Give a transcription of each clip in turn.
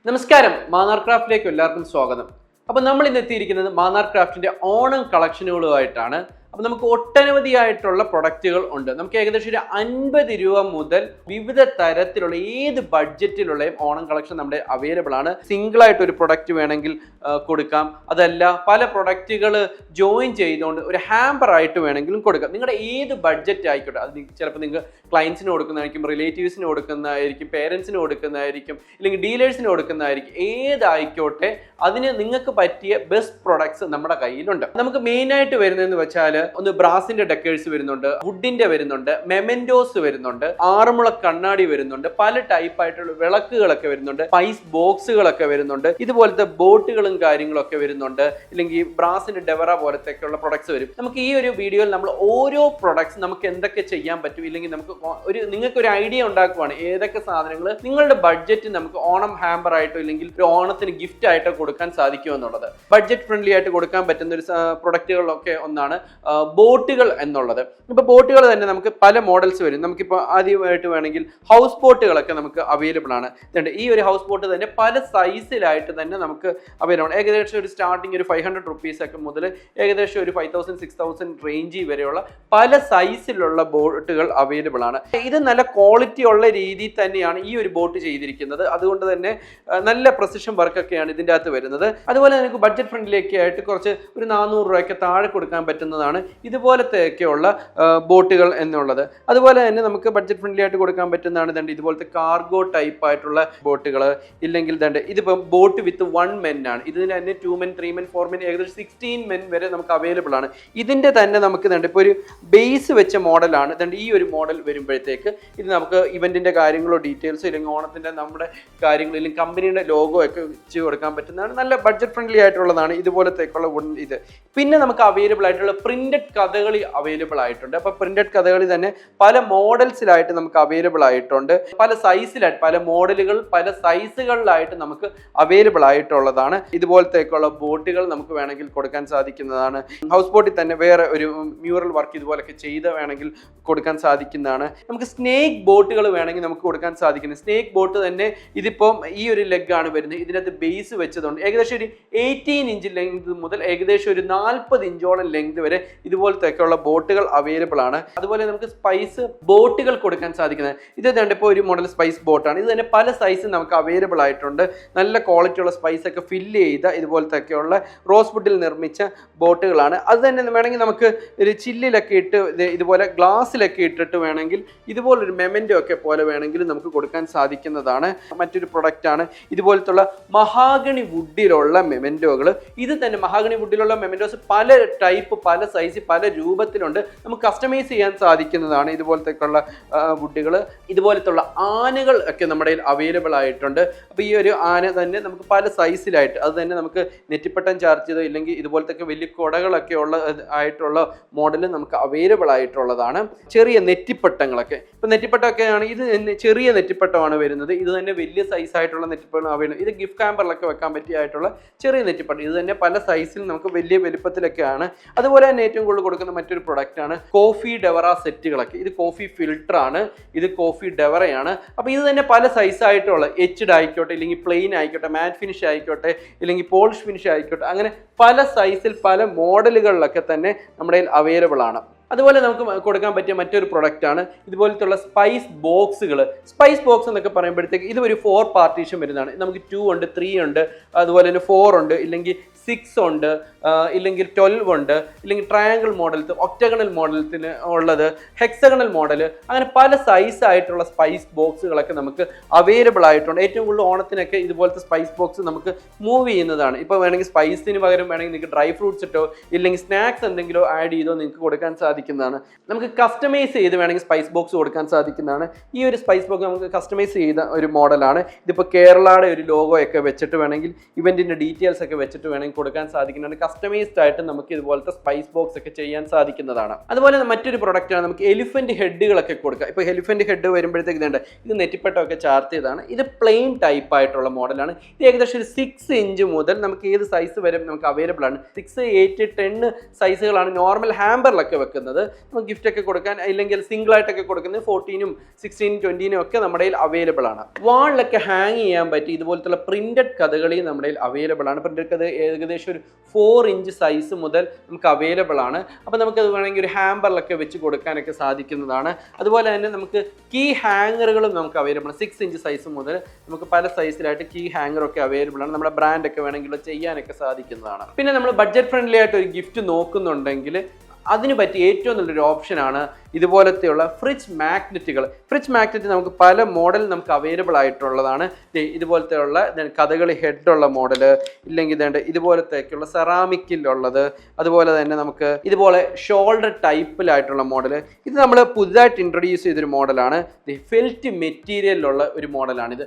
നമസ്കാരം, മാന്നാർ ക്രാഫ്റ്റിലേക്ക് എല്ലാവർക്കും സ്വാഗതം. അപ്പോൾ നമ്മൾ ഇന്ന് എത്തിയിരിക്കുന്നത് മാന്നാർ ക്രാഫ്റ്റിന്റെ ഓണം കളക്ഷനുകളുമായിട്ടാണ്. അപ്പോൾ നമുക്ക് ഒട്ടനവധിയായിട്ടുള്ള പ്രൊഡക്റ്റുകൾ ഉണ്ട്. നമുക്ക് ഏകദേശം ഒരു 50 രൂപ മുതൽ വിവിധ തരത്തിലുള്ള ഏത് ബഡ്ജറ്റിലുള്ളയും ഓണം കളക്ഷൻ നമ്മുടെ അവൈലബിൾ ആണ്. സിംഗിൾ ആയിട്ട് ഒരു പ്രൊഡക്റ്റ് വേണമെങ്കിൽ കൊടുക്കാം, അതല്ല പല പ്രൊഡക്റ്റുകൾ ജോയിൻ ചെയ്തുകൊണ്ട് ഒരു ഹാമ്പർ ആയിട്ട് വേണമെങ്കിലും കൊടുക്കാം. നിങ്ങളുടെ ഏത് ബഡ്ജറ്റ് ആയിക്കോട്ടെ, അത് ചിലപ്പോൾ നിങ്ങൾ ക്ലയൻസിന് കൊടുക്കുന്നതായിരിക്കും, റിലേറ്റീവ്സിന് കൊടുക്കുന്നതായിരിക്കും, പേരൻസിന് കൊടുക്കുന്നതായിരിക്കും, ഇല്ലെങ്കിൽ ഡീലേഴ്സിന് കൊടുക്കുന്നതായിരിക്കും. ഏതായിക്കോട്ടെ, അതിന് നിങ്ങൾക്ക് പറ്റിയ ബെസ്റ്റ് പ്രൊഡക്ട്സ് നമ്മുടെ കയ്യിലുണ്ട്. നമുക്ക് മെയിൻ ആയിട്ട് വരുന്നതെന്ന് വെച്ചാൽ ഒന്ന് ബ്രാസിന്റെ ഡെക്കേഴ്സ് വരുന്നുണ്ട്, വുഡിന്റെ വരുന്നുണ്ട്, മെമെന്റോസ് വരുന്നുണ്ട്, ആറന്മുള കണ്ണാടി വരുന്നുണ്ട്, പല ടൈപ്പ് ആയിട്ടുള്ള വിളക്കുകളൊക്കെ വരുന്നുണ്ട്, സ്പൈസ് ബോക്സുകളൊക്കെ വരുന്നുണ്ട്, ഇതുപോലത്തെ ബോട്ടുകളും കാര്യങ്ങളൊക്കെ വരുന്നുണ്ട്, ഇല്ലെങ്കിൽ ബ്രാസിന്റെ ഡെവറ പോലത്തെയൊക്കെയുള്ള പ്രൊഡക്ട്സ് വരും. നമുക്ക് ഈ ഒരു വീഡിയോയിൽ നമ്മൾ ഓരോ പ്രൊഡക്ട്സ് നമുക്ക് എന്തൊക്കെ ചെയ്യാൻ പറ്റും, ഇല്ലെങ്കിൽ നമുക്ക് നിങ്ങൾക്ക് ഒരു ഐഡിയ ഉണ്ടാക്കുവാണ് ഏതൊക്കെ സാധനങ്ങൾ നിങ്ങളുടെ ബഡ്ജറ്റ് നമുക്ക് ഓണം ഹാമ്പർ ആയിട്ടോ ഇല്ലെങ്കിൽ ഒരു ഓണത്തിന് ഗിഫ്റ്റ് ആയിട്ടോ കൊടുക്കാൻ സാധിക്കും എന്നുള്ളത്. ബഡ്ജറ്റ് ഫ്രണ്ട്ലി ആയിട്ട് കൊടുക്കാൻ പറ്റുന്ന ഒരു പ്രൊഡക്റ്റുകളിലൊക്കെ ഒന്നാണ് ബോട്ടുകൾ എന്നുള്ളത്. ഇപ്പൊ ബോട്ടുകൾ തന്നെ നമുക്ക് പല മോഡൽസ് വരും. നമുക്കിപ്പോൾ ആദ്യമായിട്ട് വേണമെങ്കിൽ ഹൗസ് ബോട്ടുകളൊക്കെ നമുക്ക് അവൈലബിൾ ആണ്. ഈ ഒരു ഹൗസ് ബോട്ട് തന്നെ പല സൈസിലായിട്ട് തന്നെ നമുക്ക് അവൈലബിൾ ആണ്. ഏകദേശം ഒരു സ്റ്റാർട്ടിങ് ഒരു 500 റുപ്പീസ് ഒക്കെ മുതൽ ഏകദേശം ഒരു 5000 6000 റേഞ്ച് വരെയുള്ള പല സൈസിലുള്ള ബോട്ടുകൾ അവൈലബിൾ ആണ്. ഇത് നല്ല ക്വാളിറ്റി ഉള്ള രീതിയിൽ തന്നെയാണ് ഈ ഒരു ബോട്ട് ചെയ്തിരിക്കുന്നത്. അതുകൊണ്ട് തന്നെ നല്ല പ്രസിഷൻ വർക്കൊക്കെയാണ് ഇതിൻ്റെ അകത്ത് വരുന്നത്. അതുപോലെ നമുക്ക് ബഡ്ജറ്റ് ഫ്രണ്ട്ലിയൊക്കെ ആയിട്ട് കുറച്ച് ഒരു 400 രൂപയ്ക്ക് താഴെ കൊടുക്കാൻ പറ്റുന്നതാണ് ഇതുപോലത്തെയൊക്കെയുള്ള ബോട്ടുകൾ എന്നുള്ളത്. അതുപോലെ തന്നെ നമുക്ക് ബഡ്ജറ്റ് ഫ്രണ്ട്ലി ആയിട്ട് കൊടുക്കാൻ പറ്റുന്നതാണ് ഇതുപോലത്തെ കാർഗോ ടൈപ്പ് ആയിട്ടുള്ള ബോട്ടുകൾ. ഇല്ലെങ്കിൽ ഇതിപ്പം ബോട്ട് വിത്ത് 1 men ആണ്. ഇതിന് തന്നെ 2 men 3 men 4 men ഏകദേശം 16 men വരെ നമുക്ക് അവൈലബിൾ ആണ്. ഇതിന്റെ തന്നെ നമുക്ക് ഇപ്പോൾ ഒരു ബേസ് വെച്ച മോഡലാണ്. ഈ ഒരു മോഡൽ വരുമ്പോഴത്തേക്ക് ഇത് നമുക്ക് ഇവന്റിന്റെ കാര്യങ്ങളോ ഡീറ്റെയിൽസോ ഇല്ലെങ്കിൽ ഓണത്തിന്റെ നമ്മുടെ കാര്യങ്ങളോ ഇല്ലെങ്കിൽ കമ്പനിയുടെ ലോഗോ ഒക്കെ വെച്ച് കൊടുക്കാൻ പറ്റുന്നതാണ്. നല്ല ബഡ്ജറ്റ് ഫ്രണ്ട്ലി ആയിട്ടുള്ളതാണ് ഇതുപോലത്തേക്കുള്ള ഇത്. പിന്നെ നമുക്ക് അവൈലബിൾ ആയിട്ടുള്ള പ്രിന്റഡ് കഥകളി അവൈലബിൾ ആയിട്ടുണ്ട്. അപ്പൊ പ്രിന്റഡ് കഥകളി തന്നെ പല മോഡൽസിലായിട്ട് നമുക്ക് അവൈലബിൾ ആയിട്ടുണ്ട്. പല സൈസിലായിട്ട് പല മോഡലുകൾ പല സൈസുകളിലായിട്ട് നമുക്ക് അവൈലബിൾ ആയിട്ടുള്ളതാണ്. ഇതുപോലത്തേക്കുള്ള ബോട്ടുകൾ നമുക്ക് വേണമെങ്കിൽ കൊടുക്കാൻ സാധിക്കുന്നതാണ്. ഹൗസ് ബോട്ടിൽ തന്നെ വേറെ ഒരു മ്യൂറൽ വർക്ക് ഇതുപോലൊക്കെ ചെയ്ത് വേണമെങ്കിൽ കൊടുക്കാൻ സാധിക്കുന്നതാണ്. നമുക്ക് സ്നേക്ക് ബോട്ടുകൾ വേണമെങ്കിൽ നമുക്ക് കൊടുക്കാൻ സാധിക്കുന്നത്. സ്നേക്ക് ബോട്ട് തന്നെ ഇതിപ്പം ഈ ഒരു ലെഗ് ആണ് വരുന്നത്. ഇതിനകത്ത് ബേസ് വെച്ചതുകൊണ്ട് ഏകദേശം ഒരു 18 ഇഞ്ച് ലെങ്ത് മുതൽ ഏകദേശം ഒരു 40 ഇഞ്ചോളം ലെങ്ത് വരെ ഇതുപോലത്തെയൊക്കെയുള്ള ബോട്ടുകൾ അവൈലബിൾ ആണ്. അതുപോലെ നമുക്ക് സ്പൈസ് ബോട്ടുകൾ കൊടുക്കാൻ സാധിക്കുന്നത് ഇത് ഇപ്പോൾ ഒരു മോഡൽ സ്പൈസ് ബോട്ടാണ്. ഇത് തന്നെ പല സൈസും നമുക്ക് അവൈലബിൾ ആയിട്ടുണ്ട്. നല്ല ക്വാളിറ്റി ഉള്ള സ്പൈസ് ഒക്കെ ഫില്ല് ചെയ്ത ഇതുപോലത്തെയൊക്കെയുള്ള റോസ് വുഡിൽ നിർമ്മിച്ച ബോട്ടുകളാണ്. അത് തന്നെ വേണമെങ്കിൽ നമുക്ക് ഒരു ചില്ലിലൊക്കെ ഇട്ട് ഇതുപോലെ ഗ്ലാസ്സിലൊക്കെ ഇട്ടിട്ട് വേണമെങ്കിൽ ഇതുപോലൊരു മെമെന്റോ ഒക്കെ പോലെ വേണമെങ്കിൽ നമുക്ക് കൊടുക്കാൻ സാധിക്കുന്നതാണ്. മറ്റൊരു പ്രൊഡക്റ്റാണ് ഇതുപോലത്തുള്ള മഹാഗണി വുഡിലുള്ള മെമെന്റോകൾ. ഇത് തന്നെ മഹാഗണി വുഡിലുള്ള മെമെന്റോസ് പല ടൈപ്പ് പല സൈസ് പല രൂപത്തിലുണ്ട്. നമുക്ക് കസ്റ്റമൈസ് ചെയ്യാൻ സാധിക്കുന്നതാണ് ഇതുപോലത്തേക്കുള്ള വുഡുകൾ. ഇതുപോലത്തുള്ള ആനകൾ ഒക്കെ നമ്മുടെ അവൈലബിൾ ആയിട്ടുണ്ട്. അപ്പോൾ ഈ ഒരു ആന തന്നെ നമുക്ക് പല സൈസിലായിട്ട് അത് തന്നെ നമുക്ക് നെറ്റിപ്പട്ടം ചാർജ് ചെയ്തോ ഇല്ലെങ്കിൽ ഇതുപോലത്തെ വലിയ കുടകളൊക്കെ ഉള്ള ആയിട്ടുള്ള മോഡൽ നമുക്ക് അവൈലബിൾ ആയിട്ടുള്ളതാണ്. ചെറിയ നെറ്റിപ്പട്ടങ്ങളൊക്കെ ഇപ്പം നെറ്റിപ്പട്ടമൊക്കെയാണ്. ഇത് ചെറിയ നെറ്റിപ്പട്ടമാണ് വരുന്നത്. ഇത് തന്നെ വലിയ സൈസ് ആയിട്ടുള്ള നെറ്റിപ്പട്ടം അവൈലബിൾ. ഇത് ഗിഫ്റ്റ് ഹാമ്പറിലൊക്കെ വെക്കാൻ പറ്റിയായിട്ടുള്ള ചെറിയ നെറ്റിപ്പട്ടം. ഇത് തന്നെ പല സൈസിൽ നമുക്ക് വലിയ വലുപ്പത്തിലൊക്കെയാണ്. അതുപോലെ തന്നെ ഏറ്റവും കൂടുതൽ കൊടുക്കുന്ന മറ്റൊരു പ്രൊഡക്റ്റ് ആണ് കോഫി ഡെവറ സെറ്റുകളൊക്കെ. ഇത് കോഫി ഫിൽട്ടർ ആണ്, ഇത് കോഫി ഡെവറയാണ്. അപ്പോൾ ഇത് തന്നെ പല സൈസ് ആയിട്ടുള്ള എച്ച്ഡ് ആയിക്കോട്ടെ ഇല്ലെങ്കിൽ പ്ലെയിൻ ആയിക്കോട്ടെ മാറ്റ് ഫിനിഷ് ആയിക്കോട്ടെ ഇല്ലെങ്കിൽ പോളിഷ് ഫിനിഷ് ആയിക്കോട്ടെ അങ്ങനെ പല സൈസിൽ പല മോഡലുകളിലൊക്കെ തന്നെ നമ്മുടെ അവൈലബിൾ ആണ്. അതുപോലെ നമുക്ക് കൊടുക്കാൻ പറ്റിയ മറ്റൊരു പ്രൊഡക്റ്റാണ് ഇതുപോലത്തുള്ള സ്പൈസ് ബോക്സുകൾ. സ്പൈസ് ബോക്സ് എന്നൊക്കെ പറയുമ്പോഴത്തേക്ക് ഇത് ഒരു 4 പാർട്ടീഷൻ വരുന്നതാണ്. നമുക്ക് 2 ഉണ്ട്, 3 ഉണ്ട്, അതുപോലെ തന്നെ 4 ഉണ്ട്, ഇല്ലെങ്കിൽ 6 ഉണ്ട്, ഇല്ലെങ്കിൽ 12 ഉണ്ട്, ഇല്ലെങ്കിൽ ട്രയാങ്കിൾ മോഡൽസ്, ഒക്ടഗണൽ മോഡൽസിന് ഉള്ളത്, ഹെക്സഗണൽ മോഡൽ, അങ്ങനെ പല സൈസ് ആയിട്ടുള്ള സ്പൈസ് ബോക്സുകളൊക്കെ നമുക്ക് അവൈലബിൾ ആയിട്ടുണ്ട്. ഏറ്റവും കൂടുതൽ ഓണത്തിനൊക്കെ ഇതുപോലത്തെ സ്പൈസ് ബോക്സ് നമുക്ക് മൂവ് ചെയ്യുന്നതാണ്. ഇപ്പോൾ വേണമെങ്കിൽ സ്പൈസിന് പകരം വേണമെങ്കിൽ നിങ്ങൾക്ക് ഡ്രൈ ഫ്രൂട്ട്സ് ഇട്ടോ ഇല്ലെങ്കിൽ സ്നാക്സ് എന്തെങ്കിലും ആഡ് ചെയ്തോ നിങ്ങൾക്ക് കൊടുക്കാൻ സാധിക്കുന്നതാണ്. നമുക്ക് കസ്റ്റമൈസ് ചെയ്ത് വേണമെങ്കിൽ സ്പൈസ് ബോക്സ് കൊടുക്കാൻ സാധിക്കുന്നതാണ്. ഈ ഒരു സ്പൈസ് ബോക്സ് നമുക്ക് കസ്റ്റമൈസ് ചെയ്ത ഒരു മോഡലാണ്. ഇതിപ്പോൾ കേരളയുടെ ഒരു ലോഗോ ഒക്കെ വെച്ചിട്ട് വേണമെങ്കിൽ ഇവന്റിന്റെ ഡീറ്റെയിൽസ് ഒക്കെ വെച്ചിട്ട് വേണമെങ്കിൽ കൊടുക്കാൻ സാധിക്കുന്നതാണ്. കസ്റ്റമൈസ്ഡ് ആയിട്ട് നമുക്ക് ഇതുപോലത്തെ സ്പൈസ് ബോക്സ് ഒക്കെ ചെയ്യാൻ സാധിക്കുന്നതാണ്. അതുപോലെ മറ്റൊരു പ്രൊഡക്റ്റാണ് നമുക്ക് എലിഫന്റ് ഹെഡുകളൊക്കെ കൊടുക്കുക. ഇപ്പോൾ എലിഫന്റ് ഹെഡ് വരുമ്പോഴത്തേക്ക് ഇത് നെറ്റിപ്പട്ടമൊക്കെ ചാർത്ത് ചെയ്താണ്. ഇത് പ്ലെയിൻ ടൈപ്പ് ആയിട്ടുള്ള മോഡലാണ്. ഇത് ഏകദേശം ഒരു 6 ഇഞ്ച് മുതൽ നമുക്ക് ഏത് സൈസ് വരെ നമുക്ക് അവൈലബിൾ ആണ്. 6, 8, 10 സൈസുകളാണ് നോർമൽ ഹാമ്പറിലൊക്കെ വെക്കുന്നത്. വരുന്നത്. നമുക്ക് ഗിഫ്റ്റ് ഒക്കെ കൊടുക്കാൻ, ഇല്ലെങ്കിൽ സിംഗിൾ ആയിട്ടൊക്കെ കൊടുക്കുന്നത് 14, 16, 20 ഒക്കെ നമ്മുടെ കയ്യിൽ അവൈലബിൾ ആണ്. വാളിലൊക്കെ ഹാങ് ചെയ്യാൻ പറ്റി ഇതുപോലത്തെ പ്രിന്റഡ് കഥകളി നമ്മുടെ കയ്യിൽ അവൈലബിൾ ആണ്. പ്രിന്റഡ് കഥ ഏകദേശം ഒരു 4 ഇഞ്ച് സൈസ് മുതൽ നമുക്ക് അവൈലബിൾ ആണ്. അപ്പോൾ നമുക്കത് വേണമെങ്കിൽ ഒരു ഹാമ്പറിലൊക്കെ വെച്ച് കൊടുക്കാനൊക്കെ സാധിക്കുന്നതാണ്. അതുപോലെ തന്നെ നമുക്ക് കീ ഹാങ്ങറുകളും നമുക്ക് അവൈലബിൾ ആണ്. 6 ഇഞ്ച് സൈസ് മുതൽ നമുക്ക് പല സൈസിലായിട്ട് കീ ഹാങ്ങറൊക്കെ അവൈലബിൾ ആണ്. നമ്മുടെ ബ്രാൻഡൊക്കെ വേണമെങ്കിൽ ചെയ്യാനൊക്കെ സാധിക്കുന്നതാണ്. പിന്നെ നമ്മൾ ബഡ്ജറ്റ് ഫ്രണ്ട്ലി ആയിട്ട് ഒരു ഗിഫ്റ്റ് നോക്കുന്നുണ്ടെങ്കിൽ അതിന് പറ്റിയ ഏറ്റവും നല്ലൊരു ഓപ്ഷനാണ് ഇതുപോലത്തെയുള്ള ഫ്രിഡ്ജ് മാഗ്നറ്റുകൾ. ഫ്രിഡ്ജ് മാഗ്നറ്റ് നമുക്ക് പല മോഡൽ നമുക്ക് അവൈലബിൾ ആയിട്ടുള്ളതാണ്. ഇതുപോലത്തെയുള്ള കഥകളി ഹെഡുള്ള മോഡല്, ഇല്ലെങ്കിൽ ഇതുപോലത്തേക്കുള്ള സെറാമിക്കിലുള്ളത്, അതുപോലെ തന്നെ നമുക്ക് ഇതുപോലെ ഷോൾഡർ ടൈപ്പിലായിട്ടുള്ള മോഡല്. ഇത് നമ്മൾ പുതുതായിട്ട് ഇൻട്രൊഡ്യൂസ് ചെയ്തൊരു മോഡലാണ്. ഫെൽറ്റ് മെറ്റീരിയലിലുള്ള ഒരു മോഡലാണ്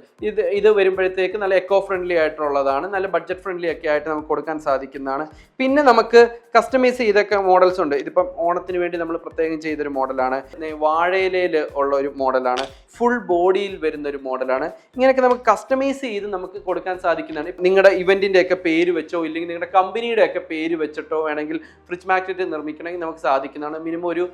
ഇത് വരുമ്പോഴത്തേക്ക് നല്ല എക്കോ ഫ്രണ്ട്ലി ആയിട്ടുള്ളതാണ്. നല്ല ബഡ്ജറ്റ് ഫ്രണ്ട്ലി ഒക്കെ ആയിട്ട് നമുക്ക് കൊടുക്കാൻ സാധിക്കുന്നതാണ്. പിന്നെ നമുക്ക് കസ്റ്റമൈസ് ചെയ്തൊക്കെ മോഡൽസ് ഉണ്ട്. ഇതിപ്പം ഓണത്തിന് വേണ്ടി നമ്മൾ പ്രത്യേകം ചെയ്തൊരു മോഡലാണ്. വാഴയിലയിൽ ഉള്ള ഒരു മോഡലാണ്. ഫുൾ ബോഡിയിൽ വരുന്ന ഒരു മോഡലാണ്. ഇങ്ങനെയൊക്കെ നമുക്ക് കസ്റ്റമൈസ് ചെയ്ത് നമുക്ക് കൊടുക്കാൻ സാധിക്കുന്നതാണ്. നിങ്ങളുടെ ഇവന്റിന്റെ ഒക്കെ പേര് വെച്ചോ, ഇല്ലെങ്കിൽ നിങ്ങളുടെ കമ്പനിയുടെ ഒക്കെ പേര് വെച്ചിട്ടോ വേണമെങ്കിൽ ഫ്രിഡ്ജ് മാഗ്നറ്റ് നിർമ്മിക്കണമെങ്കിൽ നമുക്ക് സാധിക്കുന്നതാണ്. മിനിമം ഒരു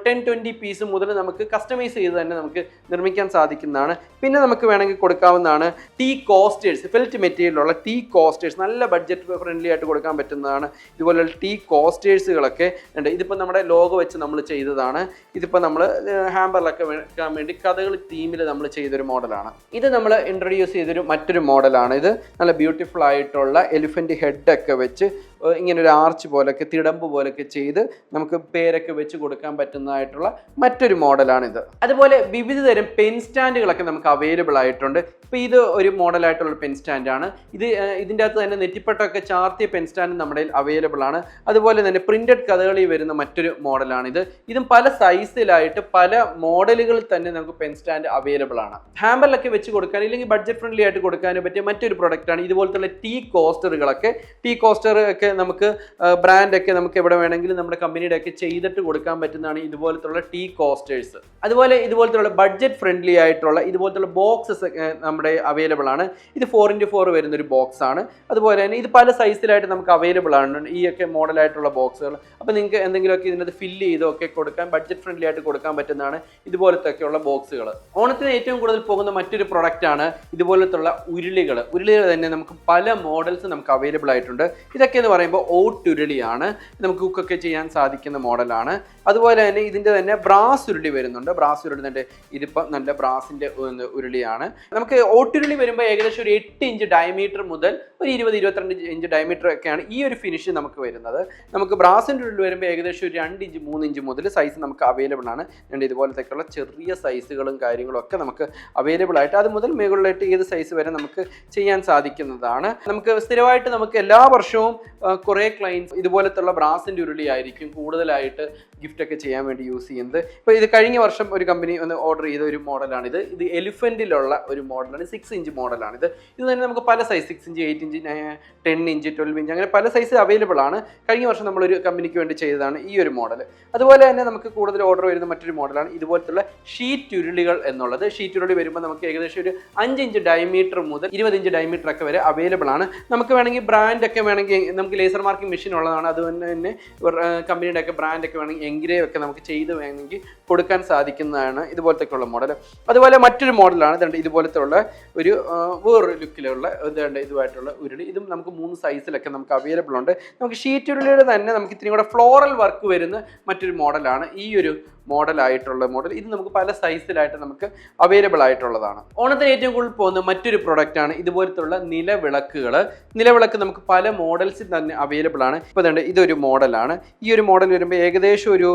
10-20 പീസ് മുതൽ നമുക്ക് കസ്റ്റമൈസ് ചെയ്ത് തന്നെ നമുക്ക് നിർമ്മിക്കാൻ സാധിക്കുന്നതാണ്. പിന്നെ നമുക്ക് വേണമെങ്കിൽ കൊടുക്കാവുന്നതാണ് ടീ കോസ്റ്റേഴ്സ്. ഫെൽറ്റ് മെറ്റീരിയലുള്ള ടീ കോസ്റ്റേഴ്സ് നല്ല ബഡ്ജറ്റ് ഫ്രണ്ട്ലി ആയിട്ട് കൊടുക്കാൻ പറ്റുന്നതാണ്. ഇതുപോലെ ടീ കോസ്റ്റേഴ്സുകളൊക്കെ ഉണ്ട്. ഇതിപ്പോൾ നമ്മുടെ ലോഗോ വെച്ച് നമ്മൾ ചെയ്തതാണ്. ഇതിപ്പോൾ നമ്മൾ ഹാമ്പറിലൊക്കെ വെക്കാൻ വേണ്ടി കഥകളി തീമിൽ നമ്മൾ ചെയ്തൊരു മോഡലാണ്. ഇത് നമ്മൾ ഇൻട്രൊഡ്യൂസ് ചെയ്തൊരു മറ്റൊരു മോഡലാണ്. ഇത് നല്ല ബ്യൂട്ടിഫുൾ ആയിട്ടുള്ള എലിഫന്റ് ഹെഡൊക്കെ വെച്ച് ഇങ്ങനെ ഒരു ആർച്ച് പോലൊക്കെ തിടമ്പ് പോലൊക്കെ ചെയ്ത് നമുക്ക് പേരൊക്കെ വെച്ച് കൊടുക്കാൻ പറ്റുന്നതായിട്ടുള്ള മറ്റൊരു മോഡലാണിത്. അതുപോലെ വിവിധ തരം പെൻ സ്റ്റാൻഡുകളൊക്കെ നമുക്ക് അവൈലബിൾ ആയിട്ടുണ്ട്. ഇപ്പോൾ ഇത് ഒരു മോഡലായിട്ടുള്ള പെൻ സ്റ്റാൻഡാണ്. ഇതിൻ്റെ അകത്ത് തന്നെ നെറ്റിപ്പട്ടൊക്കെ ചാർത്തിയ പെൻ സ്റ്റാൻഡ് നമ്മുടെ അവൈലബിൾ ആണ്. അതുപോലെ തന്നെ പ്രിന്റഡ് കഥകളി വരുന്ന മറ്റൊരു മോഡലാണിത്. ഇതും പല സൈസിലായിട്ട് പല മോഡലുകളിൽ തന്നെ നമുക്ക് പെൻ സ്റ്റാൻഡ് അവൈലബിൾ ആണ്. ഹാമ്പറിലൊക്കെ വെച്ച് കൊടുക്കാൻ, ഇല്ലെങ്കിൽ ബഡ്ജറ്റ് ഫ്രണ്ട്ലി ആയിട്ട് കൊടുക്കാനും പറ്റിയ മറ്റൊരു പ്രൊഡക്റ്റാണ് ഇതുപോലത്തെ ടീ കോസ്റ്ററുകളൊക്കെ. ടീ കോസ്റ്റർ ഒക്കെ നമുക്ക് ബ്രാൻഡൊക്കെ നമുക്ക് എവിടെ വേണമെങ്കിലും നമ്മുടെ കമ്പനിയുടെ ഒക്കെ ചെയ്തിട്ട് കൊടുക്കാൻ പറ്റുന്നതാണ് ഇതുപോലത്തുള്ള ടീ കോസ്റ്റേഴ്സ്. അതുപോലെ ഇതുപോലത്തുള്ള ബഡ്ജറ്റ് ഫ്രണ്ട്ലി ആയിട്ടുള്ള ഇതുപോലത്തുള്ള ബോക്സസ് ഒക്കെ നമ്മുടെ അവൈലബിൾ ആണ്. ഇത് 4x4 വരുന്നൊരു ബോക്സ് ആണ്. അതുപോലെ തന്നെ ഇത് പല സൈസിലായിട്ട് നമുക്ക് അവൈലബിൾ ആണ് ഈ ഒക്കെ മോഡലായിട്ടുള്ള ബോക്സുകൾ. അപ്പോൾ നിങ്ങൾക്ക് എന്തെങ്കിലുമൊക്കെ ഇതിനകത്ത് ഫില്ല് ചെയ്തൊക്കെ കൊടുക്കാൻ ബഡ്ജറ്റ് ഫ്രണ്ട്ലി ആയിട്ട് കൊടുക്കാൻ പറ്റുന്നതാണ് ഇതുപോലത്തെയൊക്കെയുള്ള ബോക്സുകൾ. ഓണത്തിന് ഏറ്റവും കൂടുതൽ പോകുന്ന മറ്റൊരു പ്രൊഡക്റ്റാണ് ഇതുപോലത്തുള്ള ഉരുളികൾ. ഉരുളികൾ തന്നെ നമുക്ക് പല മോഡൽസ് നമുക്ക് അവൈലബിൾ ആയിട്ടുണ്ട്. ഇതൊക്കെ എന്ന് പറയുമ്പോൾ ഓട്ടുരുളിയാണ്. നമുക്ക് കുക്കൊക്കെ ചെയ്യാൻ സാധിക്കുന്ന മോഡലാണ്. അതുപോലെ തന്നെ ഇതിൻ്റെ തന്നെ ബ്രാസ് ഉരുളി വരുന്നുണ്ട്. ബ്രാസ് ഉരുളി തന്നെ ഇതിപ്പോൾ നല്ല ബ്രാസിൻ്റെ ഉരുളിയാണ്. നമുക്ക് ഓട്ടുരുളി വരുമ്പോൾ ഏകദേശം ഒരു 8 ഇഞ്ച് ഡയമീറ്റർ മുതൽ ഒരു 20-22 ഇഞ്ച് ഡയമീറ്റർ ഒക്കെയാണ് ഈ ഒരു ഫിനിഷ് നമുക്ക് വരുന്നത്. നമുക്ക് ബ്രാസിൻ്റെ ഉരുളി വരുമ്പോൾ ഏകദേശം ഒരു 2 ഇഞ്ച് 3 ഇഞ്ച് മുതൽ സൈസ് നമുക്ക് അവൈലബിൾ ആണ്. ഇതുപോലത്തേക്കുള്ള ചെറിയ സൈസുകളും കാര്യങ്ങളും ഒക്കെ നമുക്ക് അവൈലബിൾ ആയിട്ട് അത് മുതൽ മുകളിലായിട്ട് ഏത് സൈസ് വരെ നമുക്ക് ചെയ്യാൻ സാധിക്കുന്നതാണ്. നമുക്ക് സ്ഥിരമായിട്ട് നമുക്ക് എല്ലാ വർഷവും കുറേ ക്ലയൻസ് ഇതുപോലത്തുള്ള ബ്രാസിൻ്റെ ഉരുളി ആയിരിക്കും കൂടുതലായിട്ട് ഗിഫ്റ്റ് ഒക്കെ ചെയ്യാൻ വേണ്ടി യൂസ് ചെയ്യുന്നത്. ഇപ്പോൾ ഇത് കഴിഞ്ഞ വർഷം ഒരു കമ്പനി ഒന്ന് ഓർഡർ ചെയ്ത ഒരു മോഡലാണിത്. ഇത് എലിഫൻറ്റിലുള്ള ഒരു മോഡലാണ്. 6 ഇഞ്ച് മോഡലാണിത്. ഇത് തന്നെ നമുക്ക് പല size 6 inch, 8 inch, 10 inch, 12 inch അങ്ങനെ പല സൈസ് അവൈലബിൾ ആണ്. കഴിഞ്ഞ വർഷം നമ്മളൊരു കമ്പനിക്ക് വേണ്ടി ചെയ്തതാണ് ഈ ഒരു മോഡൽ. അതുപോലെ തന്നെ നമുക്ക് കൂടുതൽ ഓർഡർ വരുന്ന മറ്റൊരു മോഡലാണ് ഇതുപോലത്തുള്ള ഷീറ്റ് ഉരുളികൾ എന്നുള്ളത്. ഷീറ്റ് ഉരുളി വരുമ്പോൾ നമുക്ക് ഏകദേശം ഒരു 5 ഇഞ്ച് ഡയമീറ്റർ മുതൽ 20 ഇഞ്ച് ഡയമീറ്റർ ഒക്കെ വരെ അവൈലബിൾ ആണ്. നമുക്ക് വേണമെങ്കിൽ ബ്രാൻഡൊക്കെ വേണമെങ്കിൽ നമുക്ക് ലേസർ മാർക്കിംഗ് മെഷീൻ ഉള്ളതാണ്. അതുപോലെ തന്നെ കമ്പനിയുടെ ഒക്കെ ബ്രാൻഡൊക്കെ വേണമെങ്കിൽ എൻഗ്രേവ് ഒക്കെ നമുക്ക് ചെയ്ത് വേണമെങ്കിൽ കൊടുക്കാൻ സാധിക്കുന്നതാണ് ഇതുപോലത്തേക്കുള്ള മോഡൽ. അതുപോലെ മറ്റൊരു മോഡലാണ് ഇതുപോലത്തെ ഉള്ള ഒരു വേറൊരു ലുക്കിലുള്ള ഇതുമായിട്ടുള്ള ഉരുളി. ഇതും നമുക്ക് 3 സൈസിലൊക്കെ നമുക്ക് അവൈലബിൾ ഉണ്ട്. നമുക്ക് ഷീറ്റ് ഉരുളിയുടെ തന്നെ നമുക്ക് ഇത്തിരി കൂടെ ഫ്ലോറൽ വർക്ക് വരുന്ന മറ്റൊരു മോഡലാണ് ഈ ഒരു മോഡലായിട്ടുള്ള മോഡൽ. ഇത് നമുക്ക് പല സൈസിലായിട്ട് നമുക്ക് അവൈലബിൾ ആയിട്ടുള്ളതാണ്. ഓണത്തിന് ഏറ്റവും കൂടുതൽ പോകുന്ന മറ്റൊരു പ്രൊഡക്റ്റാണ് ഇതുപോലത്തുള്ള നിലവിളക്കുകൾ. നിലവിളക്ക് നമുക്ക് പല മോഡൽസിൽ തന്നെ അവൈലബിൾ ആണ്. ഇപ്പോൾ ഇതൊരു മോഡലാണ്. ഈ ഒരു മോഡൽ വരുമ്പോൾ ഏകദേശം ഒരു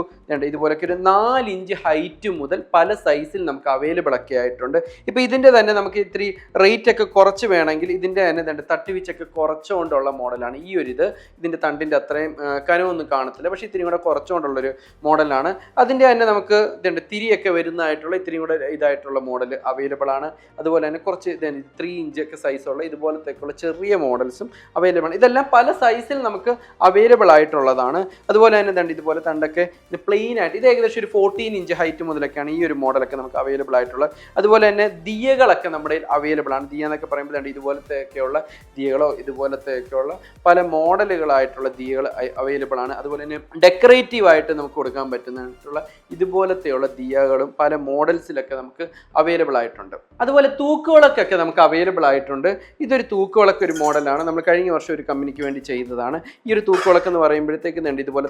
ഇതുപോലൊക്കെ ഒരു 4 ഇഞ്ച് ഹൈറ്റ് മുതൽ പല സൈസിൽ നമുക്ക് അവൈലബിൾ ഒക്കെ ആയിട്ടുണ്ട്. ഇപ്പോൾ ഇതിൻ്റെ തന്നെ നമുക്ക് ഇത്തിരി റേറ്റ് ഒക്കെ കുറച്ച് വേണമെങ്കിൽ ഇതിൻ്റെ തന്നെ തട്ടിവിച്ചൊക്കെ കുറച്ചുകൊണ്ടുള്ള മോഡലാണ് ഈ ഒരു ഇതിൻ്റെ തണ്ടിൻ്റെ അത്രയും കനമൊന്നും കാണത്തില്ല, പക്ഷേ ഇത്തിരി കൂടെ കുറച്ചുകൊണ്ടുള്ളൊരു മോഡലാണ്. അതിൻ്റെ തന്നെ തന്നെ നമുക്ക് ഇതുണ്ട് തിരിയൊക്കെ വരുന്നതായിട്ടുള്ള ഇത്തിരി കൂടെ ഇതായിട്ടുള്ള മോഡൽ അവൈലബിൾ ആണ്. അതുപോലെ തന്നെ കുറച്ച് 3 ഇഞ്ചൊക്കെ സൈസുള്ള ഇതുപോലത്തേക്കുള്ള ചെറിയ മോഡൽസും അവൈലബിൾ ആണ്. ഇതെല്ലാം പല സൈസിൽ നമുക്ക് അവൈലബിൾ ആയിട്ടുള്ളതാണ്. അതുപോലെ തന്നെ ദണ്ട് ഇതുപോലെ തണ്ടൊക്കെ ഇത് പ്ലെയിൻ ആയിട്ട് ഇത് ഏകദേശം ഒരു 14 ഇഞ്ച് ഹൈറ്റ് മുതലൊക്കെയാണ് ഈ ഒരു മോഡലൊക്കെ നമുക്ക് അവൈലബിൾ ആയിട്ടുള്ളത്. അതുപോലെ തന്നെ ദിയകളൊക്കെ നമ്മുടെ അവൈലബിൾ ആണ്. ദിയ എന്നൊക്കെ പറയുമ്പോൾ ദണ്ട് ഇതുപോലത്തെയൊക്കെയുള്ള ദിയകളോ ഇതുപോലത്തെയൊക്കെയുള്ള പല മോഡലുകളായിട്ടുള്ള ദിയകൾ അവൈലബിൾ ആണ്. അതുപോലെ തന്നെ ഡെക്കറേറ്റീവ് ആയിട്ട് നമുക്ക് കൊടുക്കാൻ പറ്റുന്നതായിട്ടുള്ള ഇതുപോലത്തെയുള്ള ദിയകളും പല മോഡൽസിലൊക്കെ നമുക്ക് അവൈലബിൾ ആയിട്ടുണ്ട്. അതുപോലെ തൂക്കുവിളക്കൊക്കെ നമുക്ക് അവൈലബിൾ ആയിട്ടുണ്ട്. ഇതൊരു തൂക്കുവിളക്ക് ഒരു മോഡലാണ്. നമ്മൾ കഴിഞ്ഞ വർഷം ഒരു കമ്പനിക്ക് വേണ്ടി ചെയ്തതാണ്. ഈ ഒരു തൂക്കുവിളക്ക് എന്ന് പറയുമ്പോഴത്തേക്കും ഉണ്ട് ഇതുപോലെ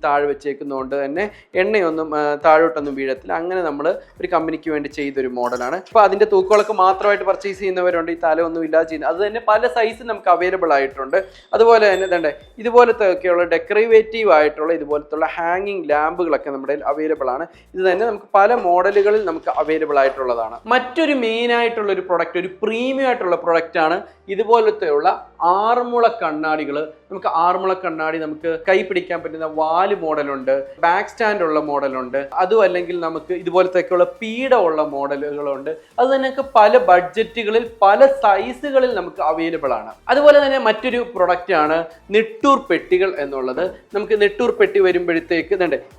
താഴെ വെച്ചേക്കുന്നതുകൊണ്ട് തന്നെ എണ്ണയൊന്നും താഴോട്ടൊന്നും വീഴത്തില്ല. അങ്ങനെ നമ്മൾ ഒരു കമ്പനിക്ക് വേണ്ടി ചെയ്തൊരു മോഡലാണ്. അപ്പോൾ അതിൻ്റെ തൂക്കുവിളക്ക് മാത്രമായിട്ട് പർച്ചേസ് ചെയ്യുന്നവരുണ്ട്, ഈ തലയൊന്നും ഇല്ലാതെ ചെയ്യുന്നത്. അത് തന്നെ പല സൈസ് നമുക്ക് അവൈലബിൾ ആയിട്ടുണ്ട്. അതുപോലെ തന്നെ ഇതുണ്ട് ഇതുപോലത്തെ ഒക്കെയുള്ള ഡെക്കറേറ്റീവ് ആയിട്ടുള്ള ഇതുപോലത്തുള്ള ഹാങ്ങിങ് ലാമ്പുകളൊക്കെ നമ്മുടെ അവൈലബിൾ ആണ്. ഇത് തന്നെ നമുക്ക് പല മോഡലുകളിൽ നമുക്ക് അവൈലബിൾ ആയിട്ടുള്ളതാണ്. മറ്റൊരു മെയിൻ ആയിട്ടുള്ള ഒരു പ്രൊഡക്റ്റ്, ഒരു പ്രീമിയം ആയിട്ടുള്ള പ്രൊഡക്റ്റ് ആണ് ഇതുപോലത്തെയുള്ള ആറന്മുള കണ്ണാടികൾ. നമുക്ക് ആറന്മുള കണ്ണാടി നമുക്ക് കൈ പിടിക്കാൻ പറ്റുന്ന വാല് മോഡലുണ്ട്, ബാക്ക് സ്റ്റാൻഡ് ഉള്ള മോഡലുണ്ട്, അതും അല്ലെങ്കിൽ നമുക്ക് ഇതുപോലത്തേക്കുള്ള പീഡ ഉള്ള മോഡലുകളുണ്ട്. അത് തന്നെ പല ബഡ്ജറ്റുകളിൽ പല സൈസുകളിൽ നമുക്ക് അവൈലബിൾ ആണ്. അതുപോലെ തന്നെ മറ്റൊരു പ്രൊഡക്റ്റ് ആണ് നെട്ടൂർ പെട്ടികൾ എന്നുള്ളത്. നമുക്ക് നെട്ടൂർ പെട്ടി വരുമ്പോഴത്തേക്ക്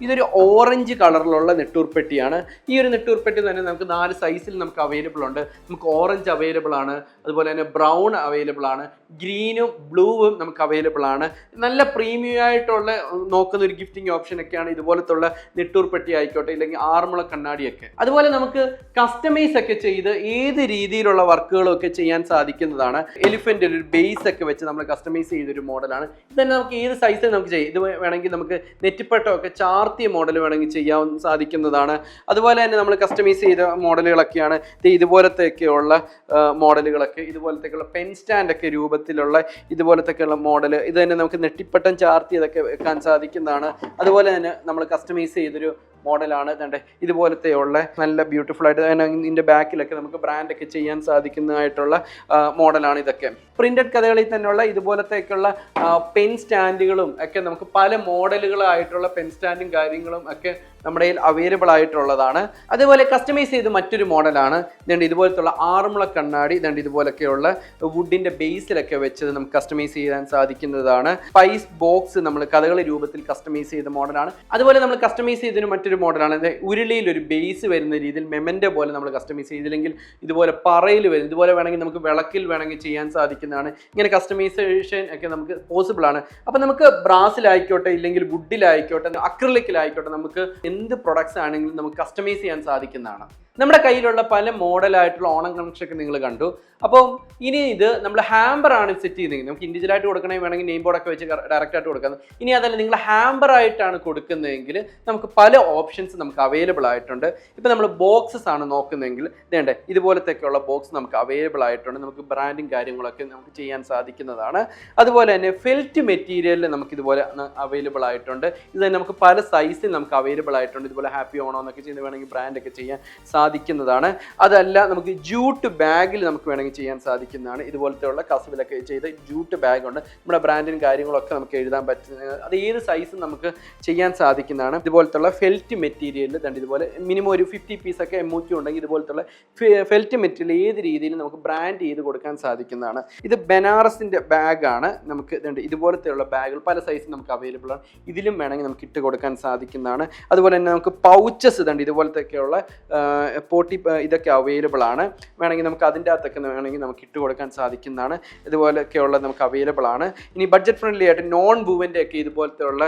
ഇതൊരു ഓറഞ്ച് കളറിലുള്ള നെട്ടൂർ പെട്ടിയാണ്. ഈ ഒരു നെട്ടൂർ പെട്ടി തന്നെ നമുക്ക് 4 സൈസിൽ നമുക്ക് അവൈലബിൾ ഉണ്ട്. നമുക്ക് ഓറഞ്ച് അവൈലബിൾ ആണ്, അതുപോലെ തന്നെ ബ്രൗൺ അവൈലബിൾ ആണ്, ഗ്രീനും ബ്ലൂവും നമുക്ക് അവൈലബിൾ ആണ്. നല്ല പ്രീമിയം ആയിട്ടുള്ള നോക്കുന്ന ഒരു ഗിഫ്റ്റിംഗ് ഓപ്ഷൻ ഒക്കെയാണ് ഇതുപോലത്തുള്ള നെട്ടൂർ പെട്ടി ആയിക്കോട്ടെ, ഇല്ലെങ്കിൽ ആറന്മുള കണ്ണാടിയൊക്കെ. അതുപോലെ നമുക്ക് കസ്റ്റമൈസ് ഒക്കെ ചെയ്ത് ഏത് രീതിയിലുള്ള വർക്കുകളും ഒക്കെ ചെയ്യാൻ സാധിക്കുന്നതാണ്. എലിഫന്റ് ഒരു ബേസ് ഒക്കെ വെച്ച് നമ്മൾ കസ്റ്റമൈസ് ചെയ്തൊരു മോഡലാണ്. ഇത് തന്നെ നമുക്ക് ഏത് സൈസിൽ നമുക്ക് ചെയ്യാം. ഇത് വേണമെങ്കിൽ നമുക്ക് നെറ്റിപ്പട്ടമൊക്കെ ചാർത്തിയ മോഡൽ വേണമെങ്കിൽ ചെയ്യാൻ സാധിക്കുന്നതാണ്. അതുപോലെ തന്നെ നമ്മൾ കസ്റ്റമൈസ് ചെയ്ത മോഡലുകളൊക്കെയാണ് ഇതുപോലത്തെയൊക്കെയുള്ള മോഡലുകളൊക്കെ, ഇതുപോലത്തേക്കുള്ള പെൻ സ്റ്റാൻഡ് ഒക്കെ രൂപത്തിലുള്ള ഇതുപോലത്തെയൊക്കെയുള്ള മോഡൽ. ഇത് തന്നെ നമുക്ക് നെറ്റിപ്പട്ടം ചാർത്തിയതൊക്കെ വെക്കാൻ സാധിക്കുന്നതാണ്. അതുപോലെ തന്നെ നമ്മൾ കസ്റ്റമൈസ് ചെയ്തൊരു മോഡലാണ് ഇതുപോലത്തെയുള്ള നല്ല ബ്യൂട്ടിഫുൾ ആയിട്ട് ഇതിൻ്റെ ബാക്കിലൊക്കെ നമുക്ക് ബ്രാൻഡൊക്കെ ചെയ്യാൻ സാധിക്കുന്നതായിട്ടുള്ള മോഡലാണ് ഇതൊക്കെ. പ്രിന്റഡ് കഥകളിൽ തന്നെയുള്ള ഇതുപോലത്തേക്കുള്ള പെൻ സ്റ്റാൻഡുകളും ഒക്കെ നമുക്ക് പല മോഡലുകളായിട്ടുള്ള പെൻ സ്റ്റാൻഡും കാര്യങ്ങളും ഒക്കെ നമ്മുടെ കയ്യിൽ അവൈലബിൾ ആയിട്ടുള്ളതാണ്. അതേപോലെ കസ്റ്റമൈസ് ചെയ്ത് മറ്റൊരു മോഡലാണ് ഇതുപോലത്തുള്ള ആറന്മുള കണ്ണാടി. ഇതുപോലൊക്കെയുള്ള വുഡിന്റെ ബേസിലൊക്കെ വെച്ചത് നമുക്ക് കസ്റ്റമൈസ് ചെയ്യാൻ സാധിക്കുന്നതാണ്. സ്പൈസ് ബോക്സ് നമ്മൾ കഥകളി രൂപത്തിൽ കസ്റ്റമൈസ് ചെയ്ത മോഡലാണ്. അതുപോലെ നമ്മൾ കസ്റ്റമൈസ് ചെയ്തതിന് മറ്റൊരു മോഡലാണ് ഉരുളിയിൽ ഒരു ബേസ് വരുന്ന രീതിയിൽ മെമൻറ്റോ പോലെ നമ്മൾ കസ്റ്റമൈസ് ചെയ്തില്ലെങ്കിൽ ഇതുപോലെ പറയിൽ വരും. ഇതുപോലെ വേണമെങ്കിൽ നമുക്ക് വിളക്കിൽ വേണമെങ്കിൽ ചെയ്യാൻ സാധിക്കുന്നതാണ്. ഇങ്ങനെ കസ്റ്റമൈസേഷൻ ഒക്കെ നമുക്ക് പോസിബിൾ ആണ്. അപ്പം നമുക്ക് ബ്രാസിലായിക്കോട്ടെ, ഇല്ലെങ്കിൽ വുഡിലായിക്കോട്ടെ, അക്രിലിക്കിലായിക്കോട്ടെ, നമുക്ക് എന്ത് പ്രൊഡക്ട്സ് ആണെങ്കിലും നമുക്ക് കസ്റ്റമൈസ് ചെയ്യാൻ സാധിക്കുന്നതാണ്. നമ്മുടെ കയ്യിലുള്ള പല മോഡലായിട്ടുള്ള ഓണം കളക്ഷൻ ഒക്കെ നിങ്ങൾ കണ്ടു. അപ്പോൾ ഇനി ഇത് നമ്മൾ ഹാമ്പർ ആണ് സെറ്റ് ചെയ്യുന്നത്. നമുക്ക് ഇൻഡിവിജ്വലായിട്ട് കൊടുക്കണമെങ്കിൽ വേണമെങ്കിൽ നെയിം ബോർഡൊക്കെ വെച്ച് ഡയറക്റ്റ് ആയിട്ട് കൊടുക്കാം. ഇനി അതല്ല നിങ്ങൾ ഹാമ്പർ ആയിട്ടാണ് കൊടുക്കുന്നതെങ്കിൽ നമുക്ക് പല ഓപ്ഷൻസ് നമുക്ക് അവൈലബിൾ ആയിട്ടുണ്ട്. ഇപ്പം നമ്മൾ ബോക്സസ് ആണ് നോക്കുന്നതെങ്കിൽ ഇതുപോലത്തേക്കുള്ള ബോക്സ് നമുക്ക് അവൈലബിൾ ആയിട്ടുണ്ട്. നമുക്ക് ബ്രാൻഡിങ് കാര്യങ്ങളൊക്കെ നമുക്ക് ചെയ്യാൻ സാധിക്കുന്നതാണ്. അതുപോലെ തന്നെ ഫെൽറ്റ് മെറ്റീരിയലിൽ നമുക്ക് ഇതുപോലെ അവൈലബിൾ ആയിട്ടുണ്ട്. ഇത് തന്നെ നമുക്ക് പല സൈസിൽ നമുക്ക് അവൈലബിൾ ആയിട്ടുണ്ട്. ഇതുപോലെ ഹാപ്പി ഓണം എന്നൊക്കെ ചെയ്യുന്നത് വേണമെങ്കിൽ ബ്രാൻഡൊക്കെ ചെയ്യാൻ സാധിക്കുന്നതാണ്. അതല്ല നമുക്ക് ജൂട്ട് ബാഗിൽ നമുക്ക് വേണമെങ്കിൽ ചെയ്യാൻ സാധിക്കുന്നതാണ്. ഇതുപോലത്തെയുള്ള കസവിലൊക്കെ ചെയ്ത് ജൂട്ട് ബാഗ് ഉണ്ട്. നമ്മുടെ ബ്രാൻഡിനും കാര്യങ്ങളൊക്കെ നമുക്ക് എഴുതാൻ പറ്റുന്നത്. അത് ഏത് സൈസും നമുക്ക് ചെയ്യാൻ സാധിക്കുന്നതാണ്. ഇതുപോലത്തുള്ള ഫെൽറ്റ് മെറ്റീരിയലിൽ ഇതുപോലെ മിനിമം ഒരു 50 പീസൊക്കെ MOQ ഉണ്ടെങ്കിൽ ഇതുപോലത്തുള്ള ഫെൽറ്റ് മെറ്റീരിയൽ ഏത് രീതിയിൽ നമുക്ക് ബ്രാൻഡ് ചെയ്ത് കൊടുക്കാൻ സാധിക്കുന്നതാണ്. ഇത് ബനാറസിന്റെ ബാഗാണ്. നമുക്ക് ഇതുപോലത്തെയുള്ള ബാഗുകൾ പല സൈസും നമുക്ക് അവൈലബിൾ ആണ്. ഇതിലും വേണമെങ്കിൽ നമുക്ക് ഇട്ട് കൊടുക്കാൻ സാധിക്കുന്നതാണ്. അതുപോലെ തന്നെ നമുക്ക് പൗച്ചസ് ഇതുപോലത്തെയൊക്കെയുള്ള പോട്ടി ഇതൊക്കെ അവൈലബിൾ ആണ്. വേണമെങ്കിൽ നമുക്ക് അതിൻ്റെ അകത്തൊക്കെ വേണമെങ്കിൽ നമുക്ക് ഇട്ട് കൊടുക്കാൻ സാധിക്കുന്നതാണ്. ഇതുപോലെയൊക്കെയുള്ള നമുക്ക് അവൈലബിൾ ആണ്. ഇനി ബഡ്ജറ്റ് ഫ്രണ്ട്ലി ആയിട്ട് നോൺ വുവൻ്റെ ഒക്കെ ഇതുപോലത്തെ ഉള്ള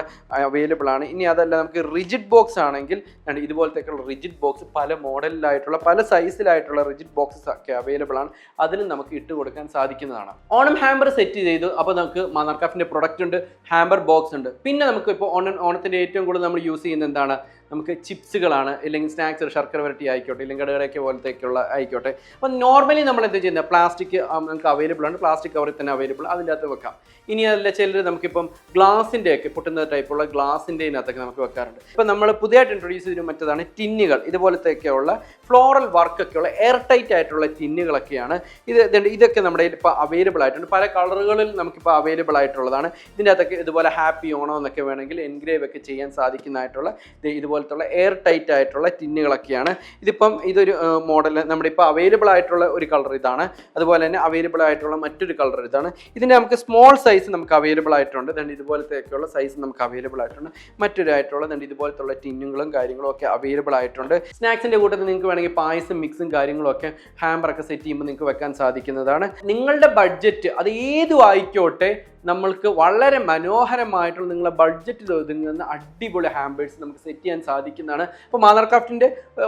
അവൈലബിൾ ആണ്. ഇനി അതല്ല നമുക്ക് റിജിഡ് ബോക്സ് ആണെങ്കിൽ ഇതുപോലത്തേക്കുള്ള റിജിഡ് ബോക്സ് പല മോഡലിലായിട്ടുള്ള പല സൈസിലായിട്ടുള്ള റിജിഡ് ബോക്സസ് ഒക്കെ അവൈലബിൾ ആണ്. അതിലും നമുക്ക് ഇട്ട് കൊടുക്കാൻ സാധിക്കുന്നതാണ്. ഓണം ഹാമ്പർ സെറ്റ് ചെയ്തു. അപ്പോൾ നമുക്ക് മാന്നാർ ക്രാഫ്റ്റിൻ്റെ പ്രൊഡക്റ്റ് ഉണ്ട്, ഹാമ്പർ ബോക്സ് ഉണ്ട്. പിന്നെ നമുക്ക് ഇപ്പോൾ ഓണത്തിൻ്റെ ഏറ്റവും കൂടുതൽ നമ്മൾ യൂസ് ചെയ്യുന്നത് എന്താണ്? നമുക്ക് ചിപ്സുകളാണ്, ഇല്ലെങ്കിൽ സ്നാക്സ്, ശർക്കര വരട്ടി ആയിക്കോട്ടെ, ഇല്ലെങ്കിൽ കടകടയൊക്കെ പോലത്തേക്കുള്ള ആയിക്കോട്ടെ. അപ്പം നോർമലി നമ്മൾ എന്താ ചെയ്യുന്നത്? പ്ലാസ്റ്റിക് നമുക്ക് അവൈലബിൾ ആണ്. പ്ലാസ്റ്റിക് കവറിൽ തന്നെ അവൈലബിൾ, അതിൻ്റെ അകത്ത് വെക്കാം. ഇനി അതല്ല ചിലർ നമുക്കിപ്പം ഗ്ലാസിൻ്റെ ഒക്കെ പൊട്ടുന്ന ടൈപ്പുള്ള ഗ്ലാസിൻ്റെ ഇതിനകത്തൊക്കെ നമുക്ക് വെക്കാറുണ്ട്. ഇപ്പം നമ്മൾ പുതിയതായിട്ട് ഇൻട്രൊഡ്യൂസ് ചെയ്ത മറ്റേതാണ് ടിന്നുകൾ. ഇതുപോലത്തെയൊക്കെയുള്ള ഫ്ലോറൽ വർക്കൊക്കെയുള്ള എയർ ടൈറ്റ് ആയിട്ടുള്ള ടിന്നുകളൊക്കെയാണ്. ഇതൊക്കെ നമ്മുടെ ഇപ്പോൾ അവൈലബിൾ ആയിട്ടുണ്ട്. പല കളറുകളിൽ നമുക്കിപ്പോൾ അവൈലബിൾ ആയിട്ടുള്ളതാണ്. ഇതിൻ്റെ അകത്തൊക്കെ ഇതുപോലെ ഹാപ്പി ഓണം എന്നൊക്കെ വേണമെങ്കിൽ എൻഗ്രേവ് ഒക്കെ ചെയ്യാൻ സാധിക്കുന്നതായിട്ടുള്ള ഇതുപോലെ ഇതുപോലത്തുള്ള എയർ ടൈറ്റ് ആയിട്ടുള്ള ടിന്നുകളൊക്കെയാണ്. ഇതിപ്പം ഇതൊരു മോഡൽ നമ്മുടെ ഇപ്പോൾ അവൈലബിൾ ആയിട്ടുള്ള ഒരു കളർ ഇതാണ്. അതുപോലെ തന്നെ അവൈലബിൾ ആയിട്ടുള്ള മറ്റൊരു കളർ ഇതാണ്. ഇതിൻ്റെ നമുക്ക് സ്മോൾ സൈസ് നമുക്ക് അവൈലബിൾ ആയിട്ടുണ്ട്. ദണ്ട് ഇതുപോലത്തെയൊക്കെയുള്ള സൈസ് നമുക്ക് അവൈലബിൾ ആയിട്ടുണ്ട്. മറ്റൊരായിട്ടുള്ള ദണ്ട് ഇതുപോലത്തുള്ള ടിന്നുകളും കാര്യങ്ങളും ഒക്കെ അവൈലബിൾ ആയിട്ടുണ്ട്. സ്നാക്സിൻ്റെ കൂട്ടത്തിൽ നിങ്ങൾക്ക് വേണമെങ്കിൽ പായസം മിക്സും കാര്യങ്ങളും ഒക്കെ ഹാമ്പറൊക്കെ സെറ്റ് ചെയ്യുമ്പോൾ നിങ്ങൾക്ക് വെക്കാൻ സാധിക്കുന്നതാണ്. നിങ്ങളുടെ ബഡ്ജറ്റ് അത് ഏതും ആയിക്കോട്ടെ, നമ്മൾക്ക് വളരെ മനോഹരമായിട്ടുള്ള നിങ്ങളുടെ ബഡ്ജറ്റിൽ ഒതുങ്ങുന്ന അടിപൊളി ഹാമ്പേഴ്സ് നമുക്ക് സെറ്റ് ചെയ്യാൻ സാധിക്കുന്നതാണ്. അപ്പോൾ മാന്നാർ ക്രാഫ്റ്റിൻ്റെ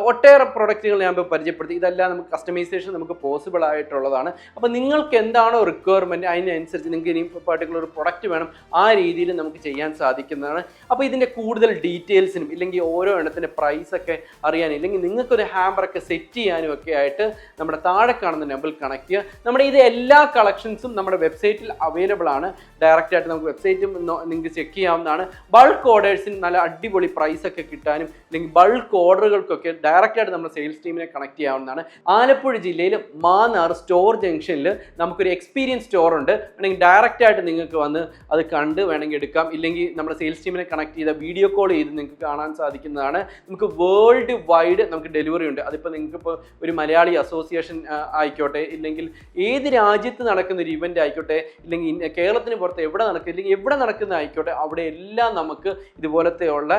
ഒട്ടേറെ പ്രൊഡക്റ്റുകൾ ഞാൻ ഇപ്പോൾ പരിചയപ്പെടുത്തി. ഇതെല്ലാം നമുക്ക് കസ്റ്റമൈസേഷൻ നമുക്ക് പോസിബിൾ ആയിട്ടുള്ളതാണ്. അപ്പോൾ നിങ്ങൾക്ക് എന്താണോ റിക്വയർമെൻറ്റ് അതിനനുസരിച്ച് നിങ്ങൾക്ക് ഇനി പർട്ടിക്കുലർ പ്രൊഡക്റ്റ് വേണം, ആ രീതിയിൽ നമുക്ക് ചെയ്യാൻ സാധിക്കുന്നതാണ്. അപ്പോൾ ഇതിൻ്റെ കൂടുതൽ ഡീറ്റെയിൽസിനും ഇല്ലെങ്കിൽ ഓരോ എണ്ണത്തിൻ്റെ പ്രൈസൊക്കെ അറിയാനും ഇല്ലെങ്കിൽ നിങ്ങൾക്കൊരു ഹാമ്പറൊക്കെ സെറ്റ് ചെയ്യാനും ഒക്കെ ആയിട്ട് നമ്മുടെ താഴെ കാണുന്ന നമ്പറിൽ കണക്ട് ചെയ്യുക. നമ്മുടെ ഇത് എല്ലാ കളക്ഷൻസും നമ്മുടെ വെബ്സൈറ്റിൽ അവൈലബിൾ ആണ്. ഡയറക്റ്റ് ആയിട്ട് നമുക്ക് വെബ്സൈറ്റും നിങ്ങൾക്ക് ചെക്ക് ചെയ്യാവുന്നതാണ്. ബൾക്ക് ഓർഡേഴ്സിന് നല്ല അടിപൊളി പ്രൈസ് ഒക്കെ കിട്ടാനും അല്ലെങ്കിൽ ബൾക്ക് ഓർഡറുകൾക്കൊക്കെ ഡയറക്റ്റ് ആയിട്ട് നമ്മുടെ സെയിൽസ് ടീമിനെ കണക്ട് ചെയ്യാവുന്നതാണ്. ആലപ്പുഴ ജില്ലയിൽ മാന്നാർ സ്റ്റോർ ജംഗ്ഷനിൽ നമുക്കൊരു എക്സ്പീരിയൻസ് സ്റ്റോർ ഉണ്ട്. വേണമെങ്കിൽ ഡയറക്റ്റ് ആയിട്ട് നിങ്ങൾക്ക് വന്ന് അത് കണ്ട് വേണമെങ്കിൽ എടുക്കാം. ഇല്ലെങ്കിൽ നമ്മുടെ സെയിൽസ് ടീമിനെ കണക്ട് ചെയ്ത വീഡിയോ കോൾ ചെയ്ത് നിങ്ങൾക്ക് കാണാൻ സാധിക്കുന്നതാണ്. നമുക്ക് വേൾഡ് വൈഡ് നമുക്ക് ഡെലിവറി ഉണ്ട്. അതിപ്പോൾ നിങ്ങൾക്കിപ്പോൾ ഒരു മലയാളി അസോസിയേഷൻ ആയിക്കോട്ടെ, ഇല്ലെങ്കിൽ ഏത് രാജ്യത്ത് നടക്കുന്ന ഒരു ഇവൻ്റ് ആയിക്കോട്ടെ, ഇല്ലെങ്കിൽ കേരളത്തിന് പുറത്ത് എവിടെ നടക്കും ഇല്ലെങ്കിൽ എവിടെ നടക്കുന്ന ആയിക്കോട്ടെ, അവിടെ എല്ലാം നമുക്ക് ഇതുപോലത്തെയുള്ള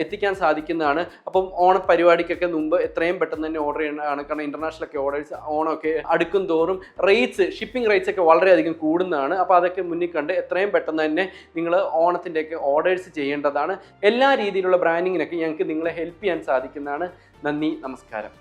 എത്തിക്കാൻ സാധിക്കുന്നതാണ്. അപ്പം ഓണ പരിപാടിക്കൊക്കെ മുമ്പ് എത്രയും പെട്ടെന്ന് തന്നെ ഓർഡർ ചെയ്യേണ്ടതാണ്. കാരണം ഇന്റർനാഷണൽ ഒക്കെ ഓർഡേഴ്സ് ഓണമൊക്കെ അടുക്കും തോറും ഷിപ്പിംഗ് റേറ്റ്സ് ഒക്കെ വളരെയധികം കൂടുന്നതാണ്. അപ്പോൾ അതൊക്കെ മുന്നിൽ കണ്ട് എത്രയും പെട്ടെന്ന് തന്നെ നിങ്ങൾ ഓണത്തിൻ്റെ ഒക്കെ ഓർഡേഴ്സ് ചെയ്യേണ്ടതാണ്. എല്ലാ രീതിയിലുള്ള ബ്രാൻഡിങ്ങിനൊക്കെ ഞങ്ങൾക്ക് നിങ്ങളെ ഹെൽപ്പ് ചെയ്യാൻ സാധിക്കുന്നതാണ്. നന്ദി, നമസ്കാരം.